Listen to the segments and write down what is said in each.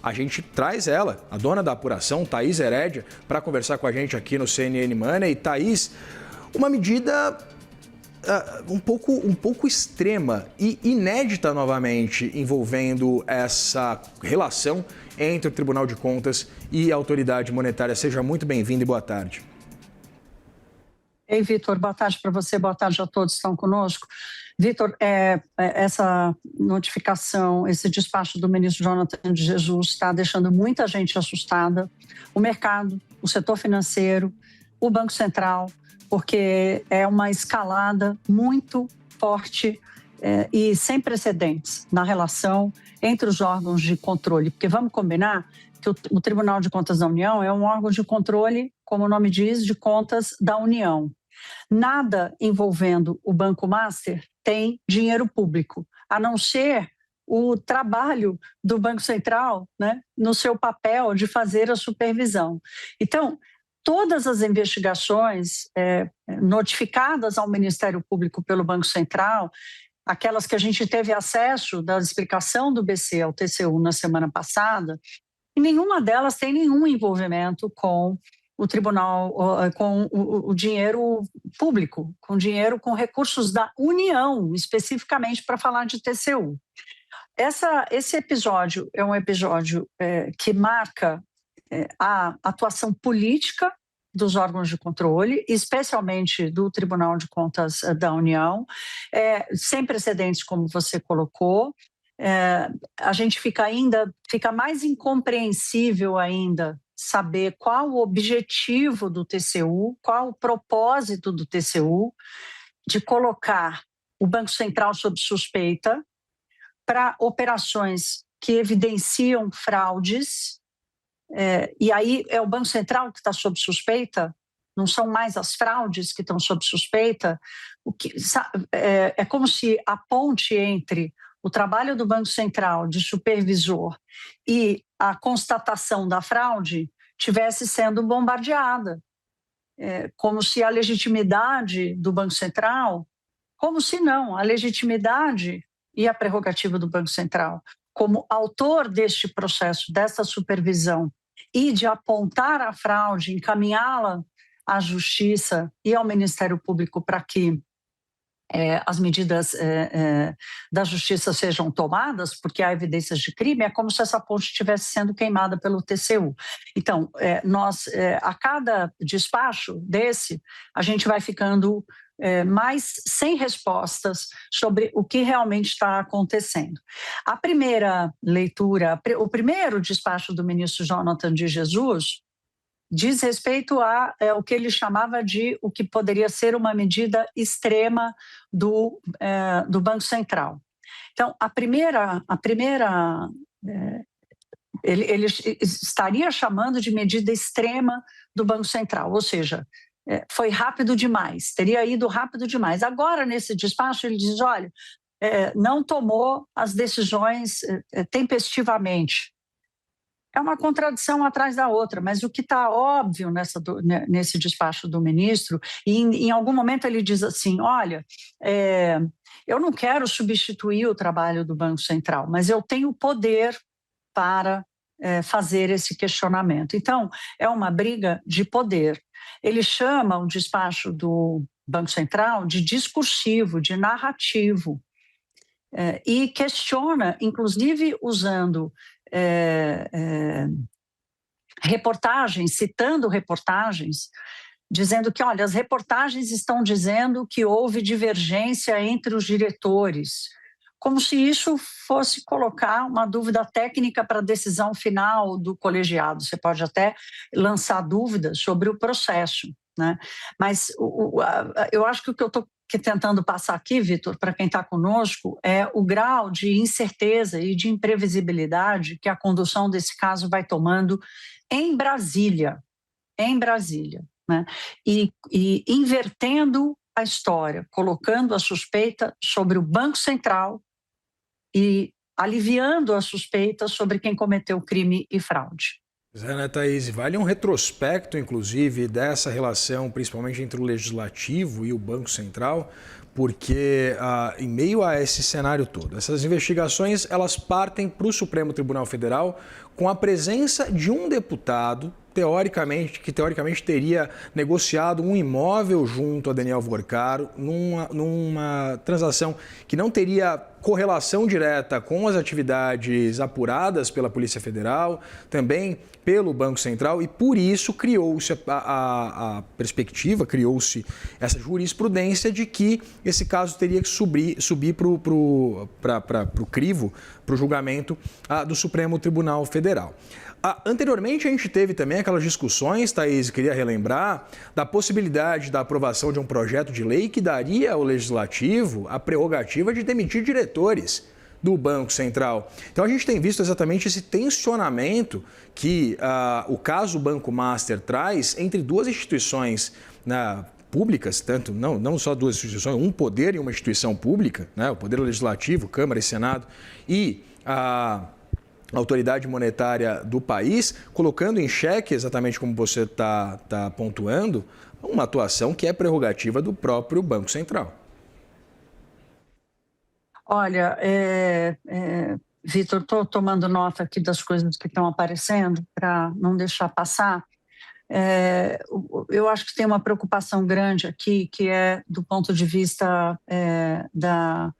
a gente traz ela, a dona da apuração, Thaís Herédia, para conversar com a gente aqui no CNN Money. E Thaís, uma medida um pouco extrema e inédita novamente, envolvendo essa relação entre o Tribunal de Contas e a autoridade monetária. Seja muito bem-vindo e boa tarde. Ei, Vitor, boa tarde para você, boa tarde a todos que estão conosco. Vitor, essa notificação, esse despacho do ministro Jonathan de Jesus está deixando muita gente assustada, o mercado, o setor financeiro, o Banco Central, porque é uma escalada muito forte e sem precedentes na relação entre os órgãos de controle. Porque vamos combinar que o Tribunal de Contas da União é um órgão de controle, como o nome diz, de contas da União. Nada envolvendo o Banco Master tem dinheiro público, a não ser o trabalho do Banco Central, né, no seu papel de fazer a supervisão. Então, todas as investigações notificadas ao Ministério Público pelo Banco Central, aquelas que a gente teve acesso da explicação do BC ao TCU na semana passada, e nenhuma delas tem nenhum envolvimento com o tribunal, com o dinheiro público, com recursos da União, especificamente para falar de TCU. Esse episódio é um episódio que marca a atuação política dos órgãos de controle, especialmente do Tribunal de Contas da União, sem precedentes, como você colocou. A gente fica mais incompreensível ainda saber qual o objetivo do TCU, qual o propósito do TCU de colocar o Banco Central sob suspeita para operações que evidenciam fraudes. E aí é o Banco Central que está sob suspeita, não são mais as fraudes que estão sob suspeita. É como se a ponte entre o trabalho do Banco Central de supervisor e a constatação da fraude tivesse sendo bombardeada, como se a legitimidade do Banco Central, como se não, a legitimidade e a prerrogativa do Banco Central como autor deste processo, dessa supervisão, e de apontar a fraude, encaminhá-la à Justiça e ao Ministério Público para que as medidas da Justiça sejam tomadas, porque há evidências de crime, é como se essa ponte estivesse sendo queimada pelo TCU. Então, a cada despacho desse, a gente vai ficando mais sem respostas sobre o que realmente está acontecendo. A primeira leitura, o primeiro despacho do ministro Jonathan de Jesus diz respeito a o que ele chamava de o que poderia ser uma medida extrema do Banco Central. Então, ele estaria chamando de medida extrema do Banco Central, ou seja, foi rápido demais, teria ido rápido demais. Agora, nesse despacho, ele diz, olha, não tomou as decisões tempestivamente. É uma contradição atrás da outra, mas o que está óbvio nesse despacho do ministro, e em algum momento ele diz assim, olha, eu não quero substituir o trabalho do Banco Central, mas eu tenho poder para fazer esse questionamento. Então, é uma briga de poder. Ele chama o despacho do Banco Central de discursivo, de narrativo, e questiona, inclusive usando reportagens, citando reportagens, dizendo que, olha, as reportagens estão dizendo que houve divergência entre os diretores, como se isso fosse colocar uma dúvida técnica para a decisão final do colegiado. Você pode até lançar dúvidas sobre o processo, né? Mas eu acho que o que eu estou tentando passar aqui, Vitor, para quem está conosco, é o grau de incerteza e de imprevisibilidade que a condução desse caso vai tomando em Brasília, né? E invertendo a história, colocando a suspeita sobre o Banco Central e aliviando a suspeita sobre quem cometeu crime e fraude. Né, Thaís, vale um retrospecto, inclusive, dessa relação, principalmente entre o Legislativo e o Banco Central, porque em meio a esse cenário todo, essas investigações elas partem para o Supremo Tribunal Federal com a presença de um deputado que teoricamente teria negociado um imóvel junto a Daniel Vorcaro numa transação que não teria correlação direta com as atividades apuradas pela Polícia Federal, também pelo Banco Central, e por isso criou-se a perspectiva, criou-se essa jurisprudência de que esse caso teria que subir para o crivo, para o julgamento do Supremo Tribunal Federal. Anteriormente, a gente teve também aquelas discussões, Thaís, queria relembrar, da possibilidade da aprovação de um projeto de lei que daria ao Legislativo a prerrogativa de demitir diretores do Banco Central. Então, a gente tem visto exatamente esse tensionamento que o caso Banco Master traz entre duas instituições públicas, tanto não só duas instituições, um poder e uma instituição pública, né, o Poder Legislativo, Câmara e Senado, e a autoridade monetária do país, colocando em xeque, exatamente como você está pontuando, uma atuação que é prerrogativa do próprio Banco Central. Olha, Vitor, estou tomando nota aqui das coisas que estão aparecendo para não deixar passar. Eu acho que tem uma preocupação grande aqui, que é do ponto de vista da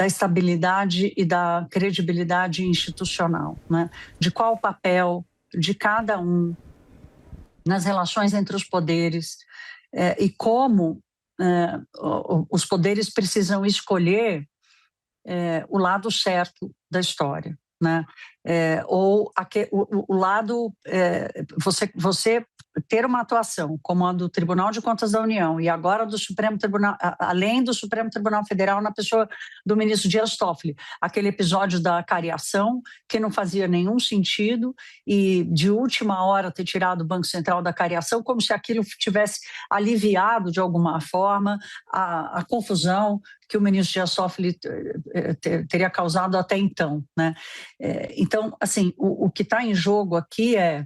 estabilidade e da credibilidade institucional, né? De qual o papel de cada um nas relações entre os poderes e como os poderes precisam escolher o lado certo da história, né? Ou o lado você ter uma atuação como a do Tribunal de Contas da União e agora do Supremo Tribunal, além do Supremo Tribunal Federal, na pessoa do ministro Dias Toffoli, aquele episódio da cariação que não fazia nenhum sentido e de última hora ter tirado o Banco Central da cariação como se aquilo tivesse aliviado de alguma forma a confusão que o ministro Dias Toffoli teria causado até então, né? Então, assim, o que está em jogo aqui é,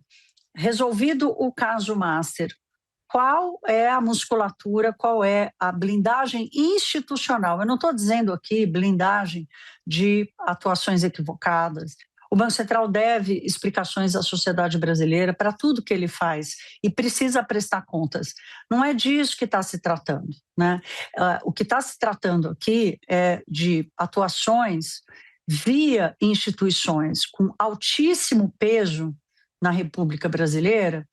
resolvido o caso Master, qual é a musculatura, qual é a blindagem institucional? Eu não estou dizendo aqui blindagem de atuações equivocadas. O Banco Central deve explicações à sociedade brasileira para tudo que ele faz e precisa prestar contas. Não é disso que está se tratando, né? O que está se tratando aqui é de atuações via instituições com altíssimo peso na República Brasileira,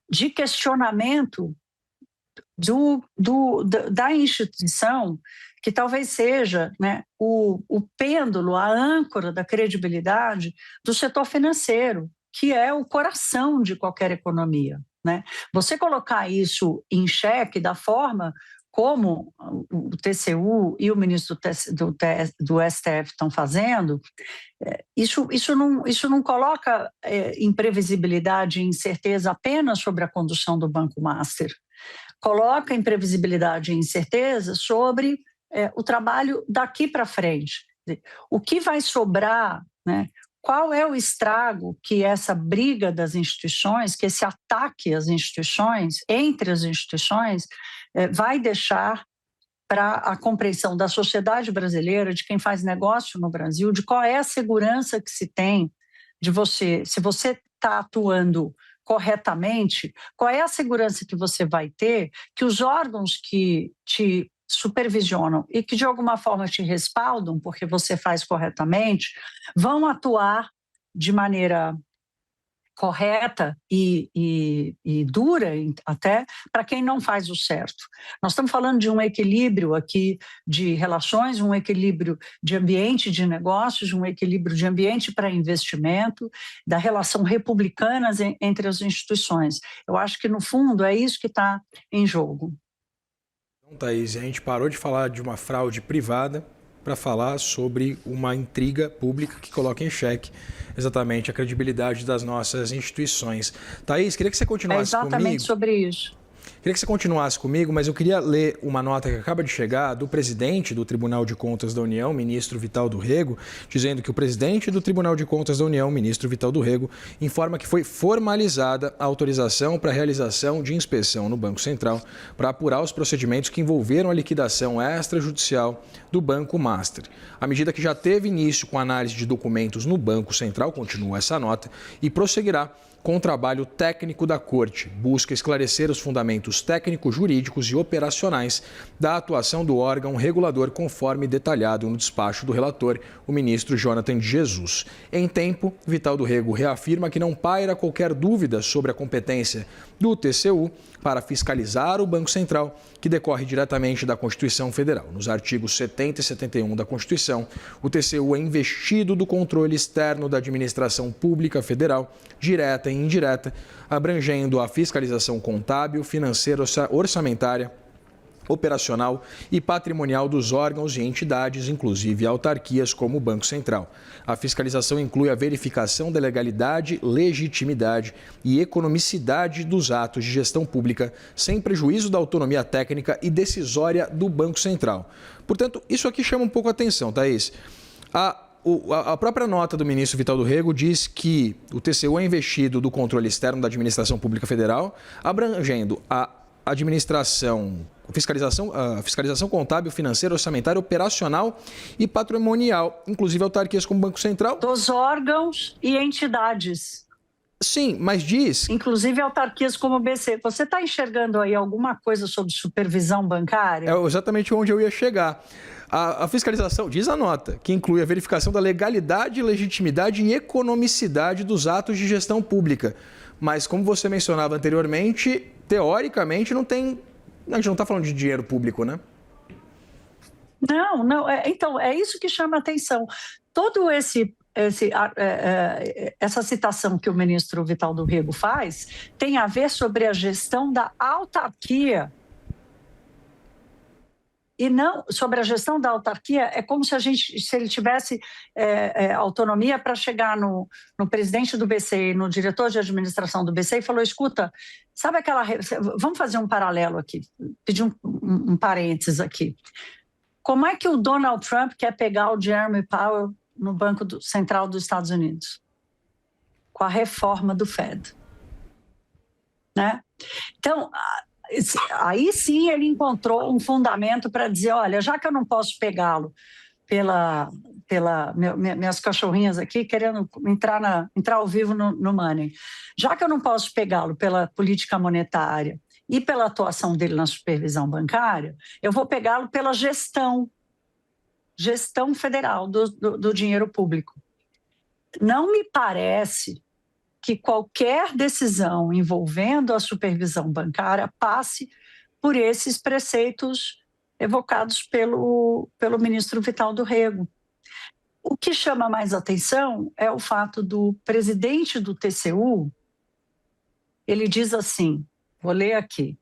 de questionamento da instituição, que talvez seja, né, o pêndulo, a âncora da credibilidade do setor financeiro, que é o coração de qualquer economia, né? Você colocar isso em xeque da forma como o TCU e o ministro do STF estão fazendo, isso não coloca imprevisibilidade e incerteza apenas sobre a condução do Banco Master, coloca imprevisibilidade e incerteza sobre o trabalho daqui para frente. O que vai sobrar, né? Qual é o estrago que essa briga das instituições, que esse ataque às instituições, entre as instituições, vai deixar para a compreensão da sociedade brasileira, de quem faz negócio no Brasil, de qual é a segurança que se tem de você, se você está atuando corretamente, qual é a segurança que você vai ter que os órgãos que te supervisionam e que de alguma forma te respaldam, porque você faz corretamente, vão atuar de maneira correta e dura até para quem não faz o certo. Nós estamos falando de um equilíbrio aqui de relações, um equilíbrio de ambiente de negócios, um equilíbrio de ambiente para investimento, da relação republicana entre as instituições. Eu acho que, no fundo, é isso que está em jogo. Então, Thaís, a gente parou de falar de uma fraude privada para falar sobre uma intriga pública que coloca em xeque exatamente a credibilidade das nossas instituições. Thaís, queria que você continuasse comigo. É exatamente sobre isso. Queria que você continuasse comigo, mas eu queria ler uma nota que acaba de chegar do presidente do Tribunal de Contas da União, ministro Vital do Rego, dizendo que o presidente do Tribunal de Contas da União, ministro Vital do Rego, informa que foi formalizada a autorização para a realização de inspeção no Banco Central para apurar os procedimentos que envolveram a liquidação extrajudicial do Banco Master. A medida que já teve início com a análise de documentos no Banco Central, continua essa nota, e prosseguirá com o trabalho técnico da Corte. Busca esclarecer os fundamentos técnico-jurídicos e operacionais da atuação do órgão regulador, conforme detalhado no despacho do relator, o ministro Jonathan de Jesus. Em tempo, Vital do Rego reafirma que não paira qualquer dúvida sobre a competência do TCU para fiscalizar o Banco Central, que decorre diretamente da Constituição Federal. Nos artigos 70 e 71 da Constituição, o TCU é investido do controle externo da administração pública federal, direta e indireta, abrangendo a fiscalização contábil, financeira, orçamentária, operacional e patrimonial dos órgãos e entidades, inclusive autarquias como o Banco Central. A fiscalização inclui a verificação da legalidade, legitimidade e economicidade dos atos de gestão pública, sem prejuízo da autonomia técnica e decisória do Banco Central. Portanto, isso aqui chama um pouco a atenção, Thaís. A própria nota do ministro Vital do Rego diz que o TCU é investido do controle externo da administração pública federal, abrangendo a fiscalização contábil, financeira, orçamentária, operacional e patrimonial, inclusive autarquias como Banco Central. Dos órgãos e entidades. Sim, mas diz... Inclusive autarquias como o BC. Você está enxergando aí alguma coisa sobre supervisão bancária? É exatamente onde eu ia chegar. A fiscalização, diz a nota, que inclui a verificação da legalidade, legitimidade e economicidade dos atos de gestão pública. Mas, como você mencionava anteriormente, teoricamente não tem... A gente não está falando de dinheiro público, né? Não. Então, é isso que chama a atenção. Todo essa citação que o ministro Vital do Rego faz tem a ver sobre a gestão da autarquia. E não sobre a gestão da autarquia, é como se ele tivesse autonomia para chegar no presidente do BC, no diretor de administração do BC e falou, escuta, sabe aquela... Vamos fazer um paralelo aqui, pedir um parênteses aqui. Como é que o Donald Trump quer pegar o Jeremy Powell no Banco Central dos Estados Unidos? Com a reforma do Fed. Né? Então... Aí sim ele encontrou um fundamento para dizer, olha, já que eu não posso pegá-lo minhas cachorrinhas aqui querendo entrar ao vivo no Money, já que eu não posso pegá-lo pela política monetária e pela atuação dele na supervisão bancária, eu vou pegá-lo pela gestão federal do dinheiro público. Não me parece que qualquer decisão envolvendo a supervisão bancária passe por esses preceitos evocados pelo ministro Vital do Rego. O que chama mais atenção é o fato do presidente do TCU, ele diz assim, vou ler aqui,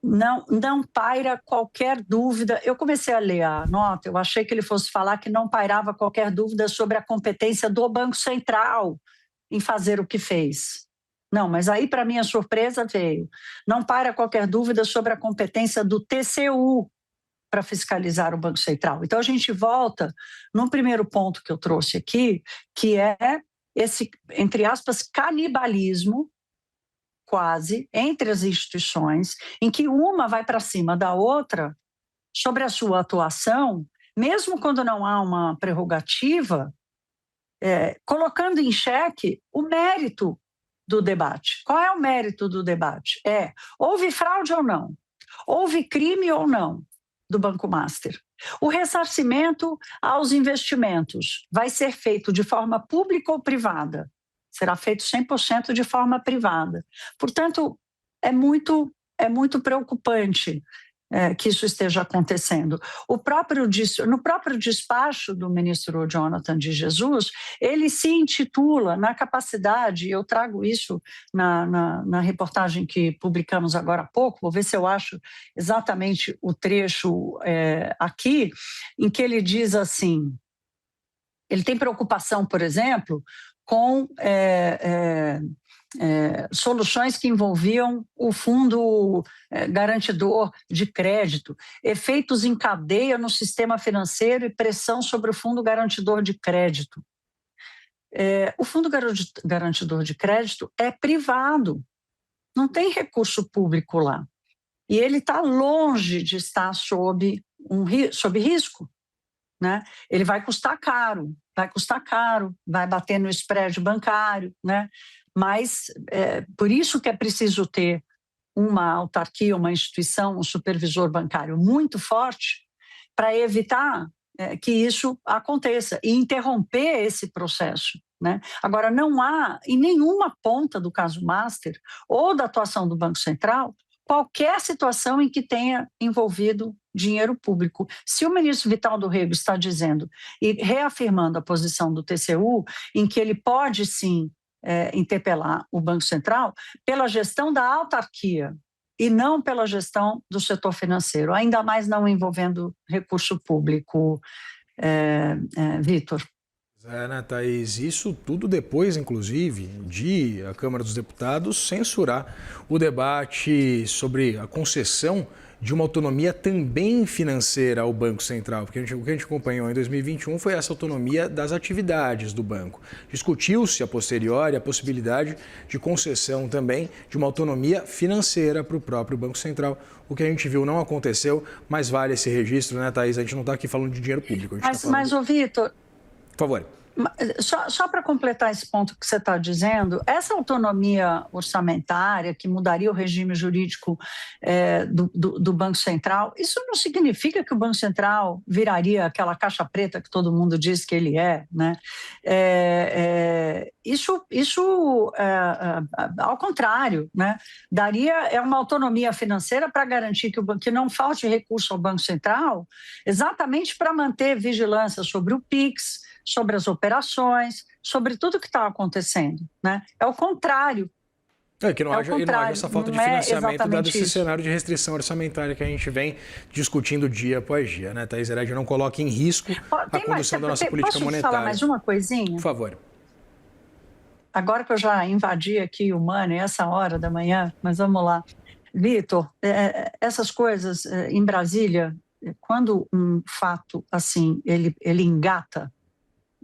não paira qualquer dúvida. Eu comecei a ler a nota, eu achei que ele fosse falar que não pairava qualquer dúvida sobre a competência do Banco Central em fazer o que fez. Não, mas aí, para minha surpresa, veio. Não paira qualquer dúvida sobre a competência do TCU para fiscalizar o Banco Central. Então, a gente volta num primeiro ponto que eu trouxe aqui, que é esse, entre aspas, canibalismo quase, entre as instituições, em que uma vai para cima da outra sobre a sua atuação, mesmo quando não há uma prerrogativa, colocando em xeque o mérito do debate. Qual é o mérito do debate? Houve fraude ou não? Houve crime ou não do Banco Master? O ressarcimento aos investimentos vai ser feito de forma pública ou privada? Será feito 100% de forma privada. Portanto, é muito preocupante que isso esteja acontecendo. No próprio despacho do ministro Jonathan de Jesus, ele se intitula na capacidade, eu trago isso na reportagem que publicamos agora há pouco, vou ver se eu acho exatamente o trecho aqui, em que ele diz assim, ele tem preocupação, por exemplo, com soluções que envolviam o fundo garantidor de crédito, efeitos em cadeia no sistema financeiro e pressão sobre o fundo garantidor de crédito. O fundo garantidor de crédito é privado, não tem recurso público lá. E ele está longe de estar sob risco, né? Ele vai custar caro, vai bater no spread bancário, né? Mas por isso que é preciso ter uma autarquia, uma instituição, um supervisor bancário muito forte para evitar que isso aconteça e interromper esse processo, né? Agora, não há em nenhuma ponta do caso Master ou da atuação do Banco Central qualquer situação em que tenha envolvido dinheiro público. Se o ministro Vital do Rego está dizendo e reafirmando a posição do TCU, em que ele pode sim interpelar o Banco Central pela gestão da autarquia e não pela gestão do setor financeiro, ainda mais não envolvendo recurso público, Vitor. Né, Thaís? Isso tudo depois, inclusive, de a Câmara dos Deputados censurar o debate sobre a concessão de uma autonomia também financeira ao Banco Central, porque o que a gente acompanhou em 2021 foi essa autonomia das atividades do banco. Discutiu-se a posteriori a possibilidade de concessão também de uma autonomia financeira para o próprio Banco Central. O que a gente viu não aconteceu, mas vale esse registro, né, Thaís? A gente não está aqui falando de dinheiro público. Mas, ô Vitor... Por favor. Só para completar esse ponto que você está dizendo, essa autonomia orçamentária que mudaria o regime jurídico do Banco Central, isso não significa que o Banco Central viraria aquela caixa preta que todo mundo diz que ele é, né? Isso ao contrário, né? Daria uma autonomia financeira para garantir que não falte recurso ao Banco Central, exatamente para manter vigilância sobre o PIX, sobre as operações, sobre tudo que está acontecendo, né? É o contrário. Que não haja essa falta de financiamento, dado esse cenário de restrição orçamentária que a gente vem discutindo dia após dia, né? Thaís Heredia, não coloque em risco a condução da nossa política monetária. Posso falar mais uma coisinha? Por favor. Agora que eu já invadi aqui o Money, essa hora da manhã, mas vamos lá. Vitor, essas coisas em Brasília, quando um fato assim, ele engata,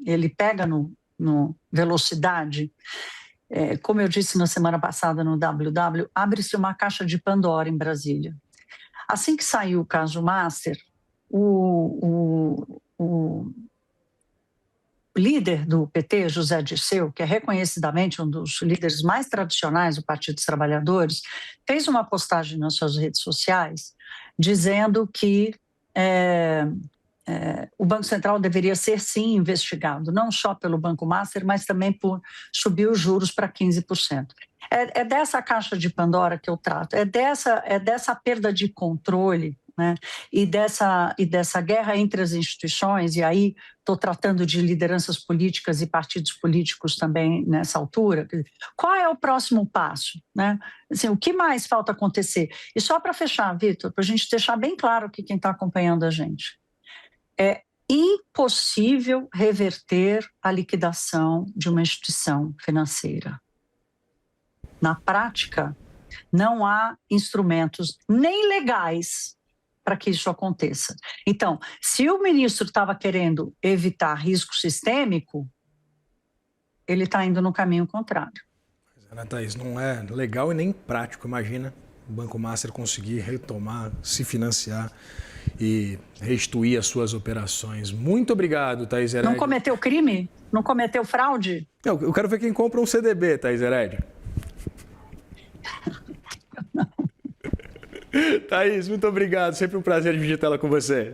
ele pega no velocidade, como eu disse na semana passada no WW, abre-se uma caixa de Pandora em Brasília. Assim que saiu o caso Master, o líder do PT, José Dirceu, que é reconhecidamente um dos líderes mais tradicionais do Partido dos Trabalhadores, fez uma postagem nas suas redes sociais dizendo que o Banco Central deveria ser, sim, investigado, não só pelo Banco Master, mas também por subir os juros para 15%. É dessa caixa de Pandora que eu trato, é dessa perda de controle, né? e dessa guerra entre as instituições, e aí estou tratando de lideranças políticas e partidos políticos também nessa altura. Qual é o próximo passo, né? Assim, o que mais falta acontecer? E só para fechar, Vitor, para a gente deixar bem claro aqui quem está acompanhando a gente, é impossível reverter a liquidação de uma instituição financeira. Na prática, não há instrumentos nem legais para que isso aconteça. Então, se o ministro estava querendo evitar risco sistêmico, ele está indo no caminho contrário. Ana Thaís, não é legal e nem prático, imagina o Banco Master conseguir retomar, se financiar e restituir as suas operações. Muito obrigado, Thaís Heredia. Não cometeu crime? Não cometeu fraude? Eu quero ver quem compra um CDB, Thaís Heredia. Thaís, muito obrigado. Sempre um prazer dividir tela com você.